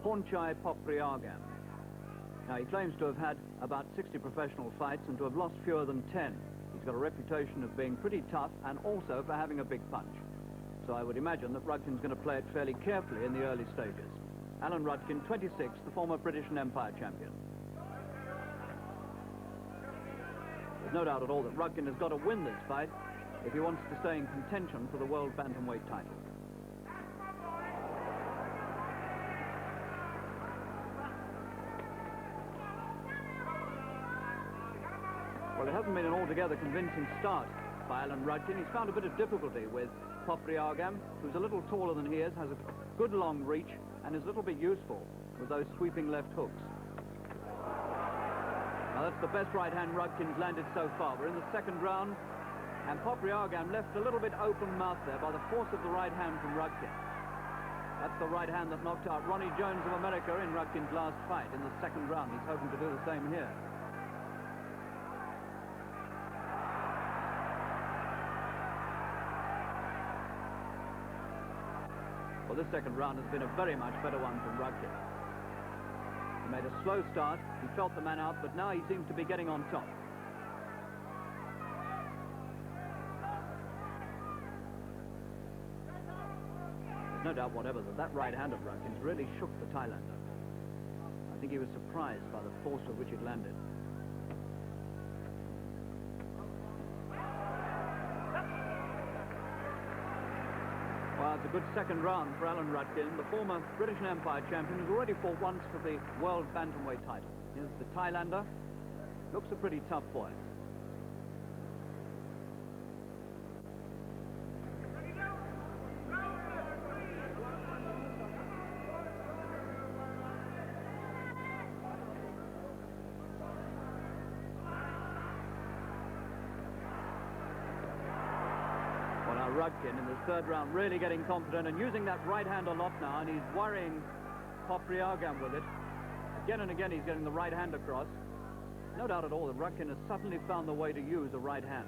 Pornchai Poprai-ngam. Now, he claims to have had about 60 professional fights and to have lost fewer than 10. He's got a reputation of being pretty tough and also for having a big punch. So I would imagine that Rudkin's going to play it fairly carefully in the early stages. Alan Rudkin, 26, the former British and Empire champion. There's no doubt at all that Rudkin has got to win this fight if he wants to stay in contention for the world bantamweight title. Well, it hasn't been an altogether convincing start by Alan Rudkin. He's found a bit of difficulty with Poprai-ngam, who's a little taller than he is, has a good long reach, and is a little bit useful with those sweeping left hooks. Now, that's the best right hand Rudkin's landed so far. We're in the second round, and Poprai-ngam left a little bit open mouth there by the force of the right hand from Rudkin. That's the right hand that knocked out Ronnie Jones of America in Rudkin's last fight in the second round. He's hoping to do the same here. Well, this second round has been a very much better one from Rudkin. He made a slow start, he felt the man out, but now he seems to be getting on top. There's no doubt whatever that that right hand of Rudkin's really shook the Thailander. I think he was surprised by the force with which it landed. Well, it's a good second round for Alan Rudkin, the former British and Empire champion who's already fought once for the world bantamweight title. Here's the Thailander. Looks a pretty tough boy. Rudkin in the third round really getting confident and using that right hand a lot now, and he's worrying Poprai-ngam with it. Again and again he's getting the right hand across. No doubt at all that Rudkin has suddenly found the way to use a right hand.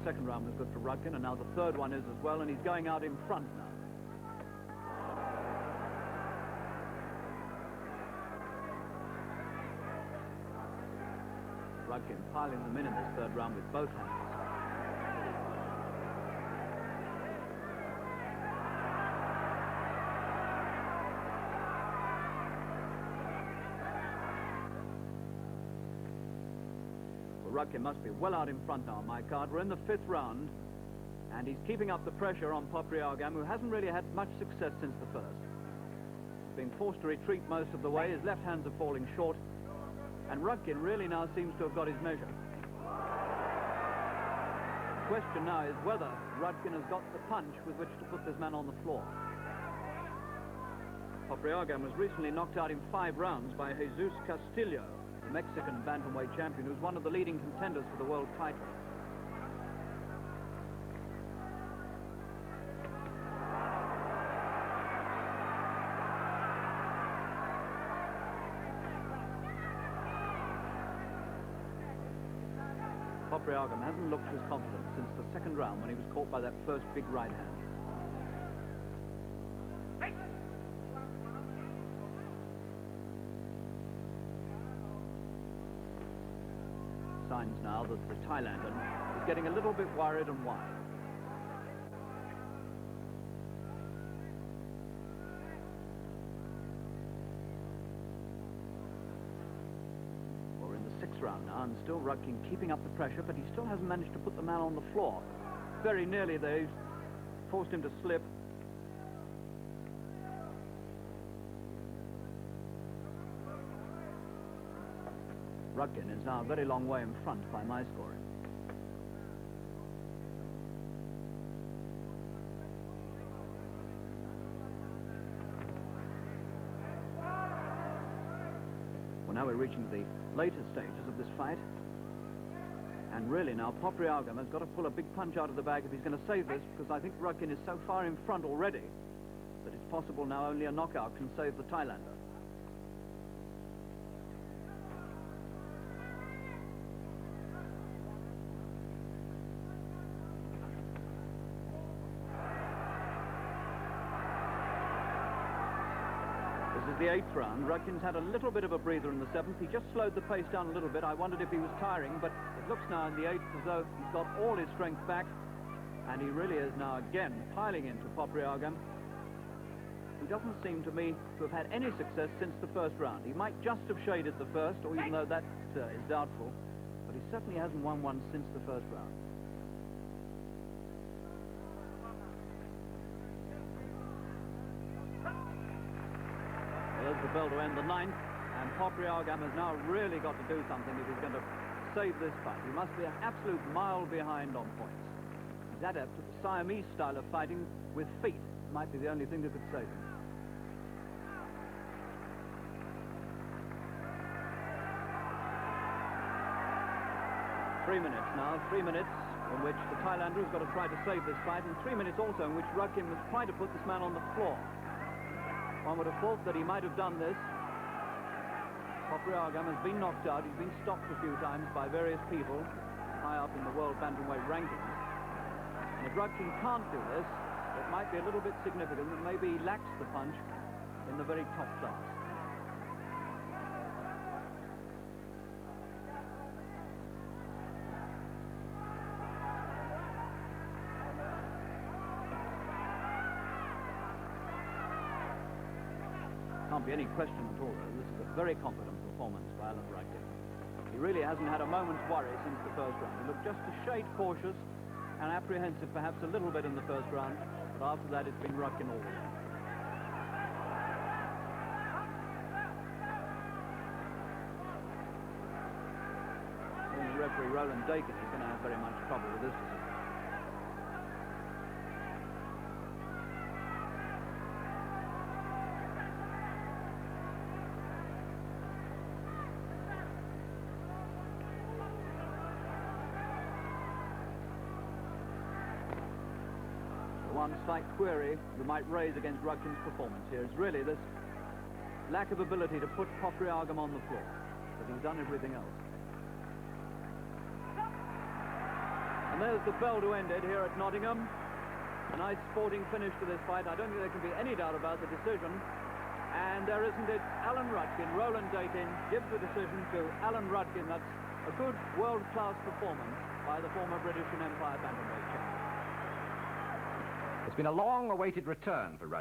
The second round was good for Rudkin, and now the third one is as well, and he's going out in front now. Rudkin piling them in this third round with both hands. Rudkin must be well out in front now, my card. We're in the fifth round, and he's keeping up the pressure on Poprai-ngam, who hasn't really had much success since the first. He's been forced to retreat most of the way. His left hands are falling short, and Rudkin really now seems to have got his measure. The question now is whether Rudkin has got the punch with which to put this man on the floor. Poprai-ngam was recently knocked out in 5 rounds by Jesus Castillo, the Mexican bantamweight champion, who's one of the leading contenders for the world title. Poprai-ngam hasn't looked as confident since the second round when he was caught by that first big right hand. Signs now that the Thailander is getting a little bit worried and wide. We're in the sixth round now, and still Rudkin keeping up the pressure, but he still hasn't managed to put the man on the floor. Very nearly they've forced him to slip. Rudkin is now a very long way in front by my scoring. Well, now we're reaching the later stages of this fight. And really now, Poprai-ngam has got to pull a big punch out of the bag if he's going to save this, because I think Rudkin is so far in front already that it's possible now only a knockout can save the Thailander. the 8th round. Rudkin's had a little bit of a breather in the 7th. He just slowed the pace down a little bit. I wondered if he was tiring, but it looks now in the 8th as though he's got all his strength back, and he really is now again piling into Poprai-ngam, who doesn't seem to me to have had any success since the 1st round. He might just have shaded the 1st, or even though that is doubtful, but he certainly hasn't won one since the 1st round. There's the bell to end the 9th, and Poprai-ngam has now really got to do something if he's going to save this fight. He must be an absolute mile behind on points. He's adept at the Siamese style of fighting with feet. Might be the only thing that could save him. Three minutes now, 3 minutes in which the Thailander has got to try to save this fight, and 3 minutes also in which Rudkin was trying to put this man on the floor. One would have thought that he might have done this. Poprai-ngam has been knocked out. He's been stopped a few times by various people high up in the world bantamweight rankings. And if Rudkin can't do this, it might be a little bit significant that maybe he lacks the punch in the very top class. Can't be any question at all. This is a very competent performance by Alan Rudkin. He really hasn't had a moment's worry since the 1st round. He looked just a shade cautious and apprehensive perhaps a little bit in the 1st round, but after that it's been Rudkin all the way. The referee Roland Dakin is going to have very much trouble with this decision. One slight query you might raise against Rudkin's performance here is really this lack of ability to put Poprai-ngam on the floor, but he's done everything else. And there's the bell to end it here at Nottingham. A nice sporting finish to this fight. I don't think there can be any doubt about the decision. And there isn't it. Alan Rudkin, Roland Dakin gives the decision to Alan Rudkin. That's a good world-class performance by the former British and Empire bantamweight champion. It's been a long-awaited return for Rudkin.